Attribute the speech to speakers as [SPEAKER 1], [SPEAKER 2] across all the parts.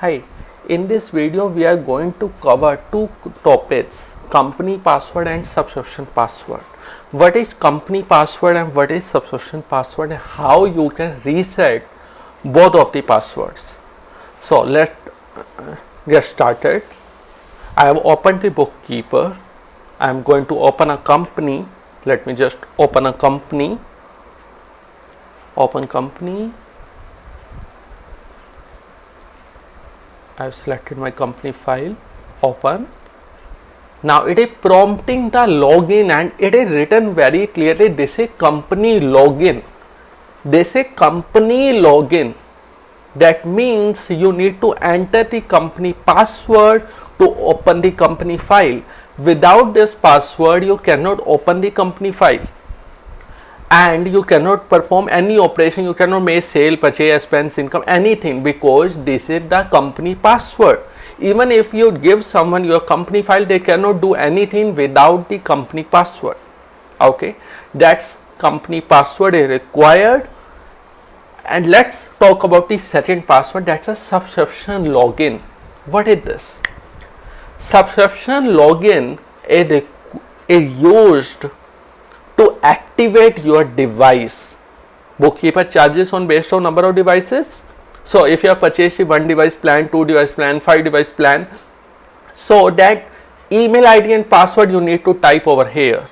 [SPEAKER 1] Hi, in this video we are going to cover two topics, company password and subscription password. What is company password and what is subscription password and how you can reset both of the passwords. So let's get started. I have opened the bookkeeper. I am going to open a company. Let me just open a company. Open company. I have selected my company file, open. Now it is prompting the login and it is written very clearly, this is company login. This is company login. That means you need to enter the company password to open the company file. Without this password, you cannot open the company file. And you cannot perform any operation, you cannot make sale, purchase, expense, income, anything, because this is the company password. Even if you give someone your company file, they cannot do anything without the company password. Okay, that's company password is required. And let's talk about the second password, that's a subscription login. What is this? Subscription login is used to activate your device. Bookkeeper charges on based on number of devices. So if you have purchased a 1 device plan, 2 device plan, 5 device plan, so that email ID and password you need to type over here.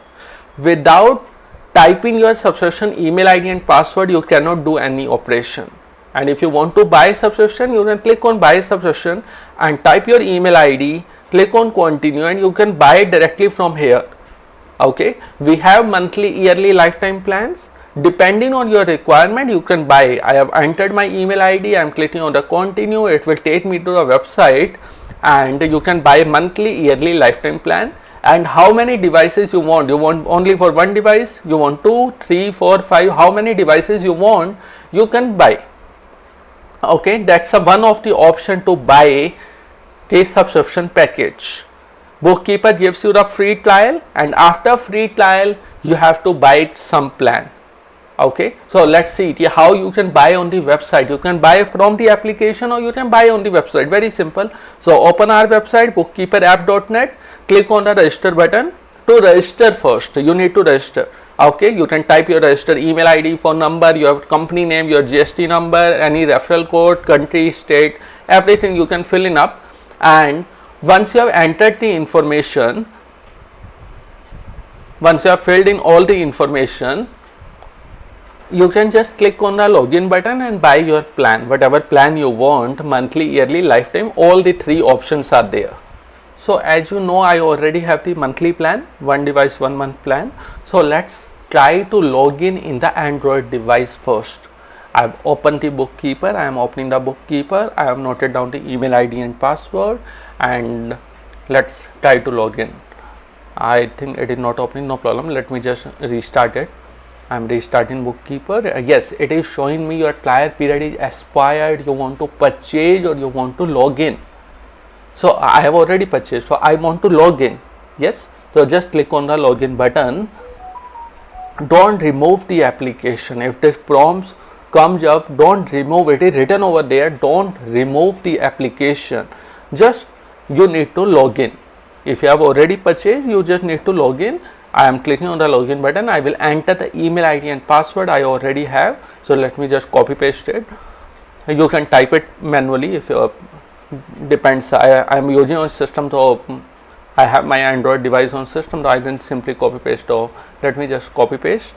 [SPEAKER 1] Without typing your subscription email ID and password, you cannot do any operation. And if you want to buy subscription, you can click on buy subscription and type your email ID, click on continue, and you can buy it directly from here. Okay, we have monthly, yearly, lifetime plans. Depending on your requirement, you can buy. I have entered my email ID, I am clicking on the continue, it will take me to the website and you can buy monthly, yearly, lifetime plan. And how many devices you want only for one device, you want 2, 3, 4, 5, how many devices you want, you can buy. Okay, that's one of the option to buy the subscription package. Bookkeeper gives you the free trial, and after free trial you have to buy some plan. Okay, so let's see how you can buy on the website. You can buy from the application or you can buy on the website. Very simple. So open our website bookkeeperapp.net, click on the register button. To register first, you need to register. Okay, you can type your register email ID, phone number, your company name, your GST number, any referral code, country, state, everything you can fill in up. And once you have entered the information, once you have filled in all the information, you can just click on the login button and buy your plan, whatever plan you want, monthly, yearly, lifetime, all the three options are there. So as you know, I already have the monthly plan, 1 device 1 month plan. So let's try to log in the Android device first. I have opened the bookkeeper, I am opening the bookkeeper, I have noted down the email ID and password, and let's try to log in. I think it is not opening, no problem, let me just restart it. I am restarting bookkeeper. Yes, it is showing me your trial period is expired, you want to purchase or you want to log in. So I have already purchased, so I want to log in. Yes, so just click on the login button. Don't remove the application. If this prompts comes up, don't remove it. It is written over there, don't remove the application. Just you need to log in. If you have already purchased, you just need to log in. I am clicking on the login button. I will enter the email ID and password I already have. So let me just copy paste it. You can type it manually if you depends. I am using on system, so I have my Android device on system, so I can simply copy paste. So let me just copy paste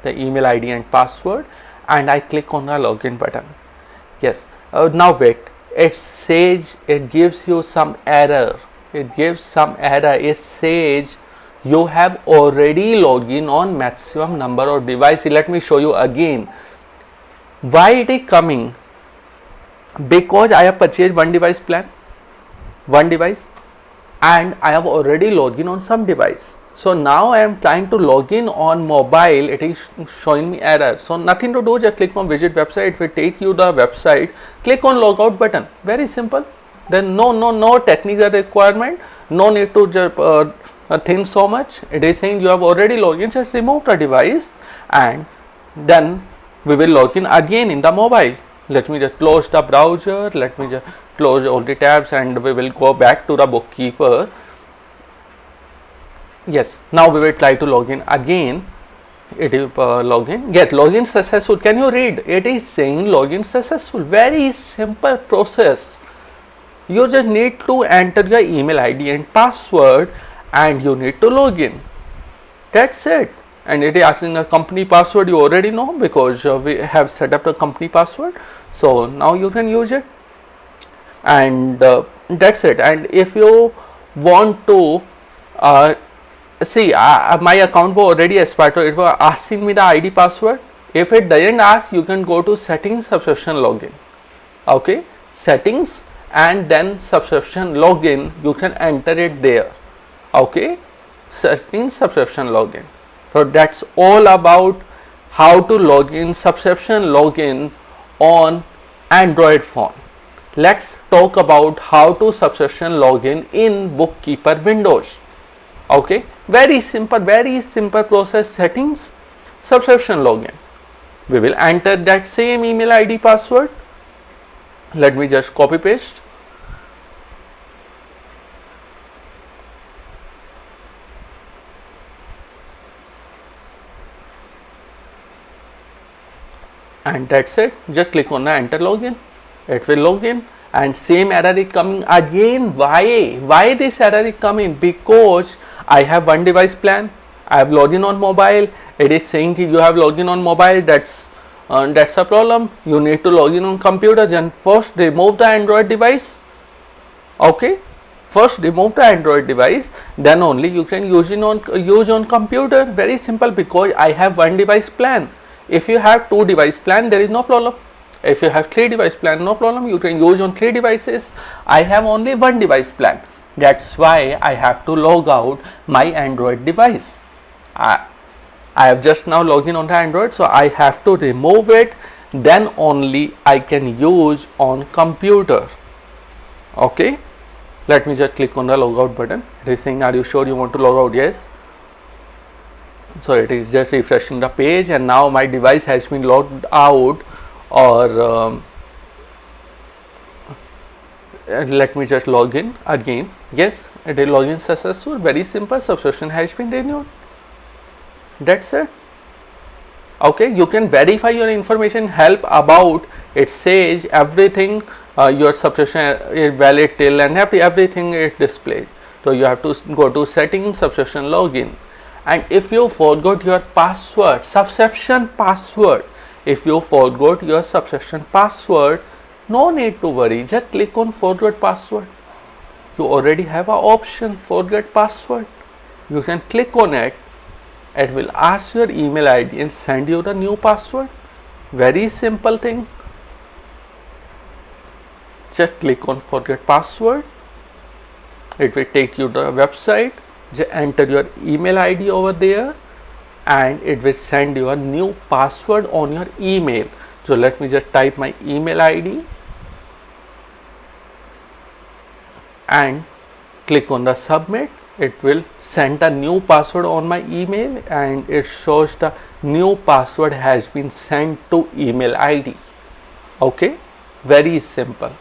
[SPEAKER 1] the email ID and password, and I click on the login button. Yes, now wait, it says, it gives you some error. It gives some error. It says you have already logged in on maximum number of devices. Let me show you again. Why it is coming? Because I have purchased 1 device plan, 1 device, and I have already logged in on some device. So now I am trying to log in on mobile, it is showing me error. So nothing to do, just click on visit website, it will take you the website, click on logout button, very simple. Then no technical requirement, no need to think so much. It is saying you have already logged in, just remove the device and then we will log in again in the mobile. Let me just close the browser, let me just close all the tabs, and we will go back to the bookkeeper. Yes, now we will try to log in again. It is login. Get login successful. Can you read? It is saying login successful. Very simple process. You just need to enter your email ID and password, and you need to log in. That's it. And it is asking a company password. You already know because we have set up the company password. So now you can use it, and that's it. And if you want to see, my account was already expired, so it was asking me the ID password. If it doesn't ask, you can go to settings, subscription login. Okay, settings and then subscription login. You can enter it there. Okay, settings, subscription login. So that's all about how to log in subscription login on Android phone. Let's talk about how to subscription login in Bookkeeper Windows. Okay, very simple process. Settings, subscription login. We will enter that same email ID password. Let me just copy paste. And that's it. Just click on the enter login. It will log in, and same error is coming again. Why this error is coming? Because I have one device plan. I have login on mobile. It is saying you have login on mobile. That's a problem. You need to log in on computer. Then first remove the Android device. Okay, first remove the Android device, then only you can use on computer. Very simple, because I have one device plan. If you have two device plan, there is no problem. If you have three device plan, no problem. You can use on three devices. I have only one device plan. That's why I have to log out my Android device. I have just now logged in on the Android, so I have to remove it. Then only I can use on computer. Okay. Let me just click on the logout button. It is saying, are you sure you want to log out? Yes. So it is just refreshing the page, and now my device has been logged out. Or let me just log in again. Yes, it is login successful. Very simple. Subscription has been renewed. That's it. Okay, you can verify your information. Help about it says everything. Your subscription is valid till, and everything is displayed. So you have to go to settings, subscription login, and if you forgot your password, subscription password, if you forgot your subscription password, no need to worry. Just click on forget password. You already have an option, forget password. You can click on it. It will ask your email ID and send you the new password. Very simple thing. Just click on forget password. It will take you to the website. Just enter your email ID over there, and it will send you a new password on your email. So let me just type my email ID and click on the submit. It will send a new password on my email, and it shows the new password has been sent to email ID. Okay, very simple.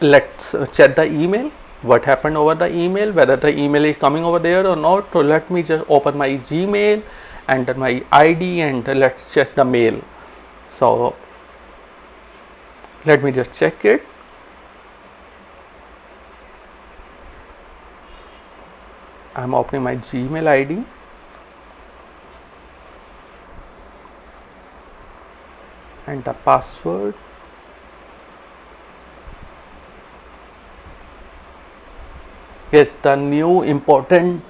[SPEAKER 1] Let's check the email. What happened over the email, whether the email is coming over there or not. So let me just open my Gmail, enter my ID, and let's check the mail. So let me just check it. I'm opening my Gmail ID. And the password. Yes, the new important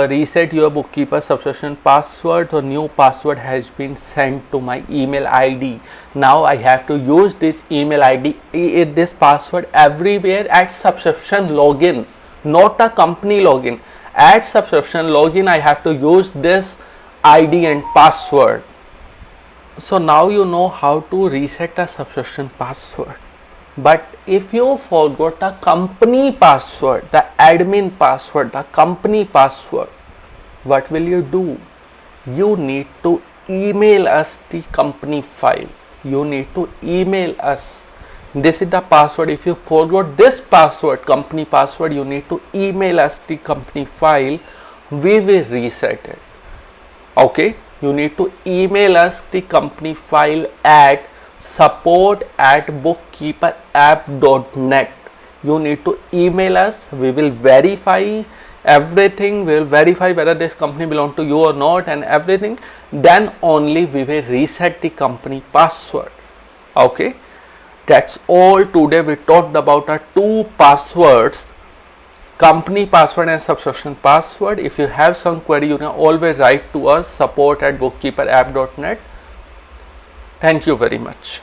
[SPEAKER 1] reset your bookkeeper subscription password. The new password has been sent to my email ID. Now I have to use this email ID, this password everywhere at subscription login, not a company login. At subscription login, I have to use this ID and password. So now you know how to reset a subscription password. But if you forgot the company password, the admin password, the company password, what will you do? You need to email us the company file. you need to email us. This is the password. If you forgot this password, company password, you need to email us the company file. We will reset it. Okay, you need to email us the company file at support@bookkeeperapp.net. You need to email us. We will verify everything. We will verify whether this company belongs to you or not and everything. Then only we will reset the company password. Okay, that's all. Today we talked about our two passwords, company password and subscription password. If you have some query, you can always write to us, support@bookkeeperapp.net. Thank you very much.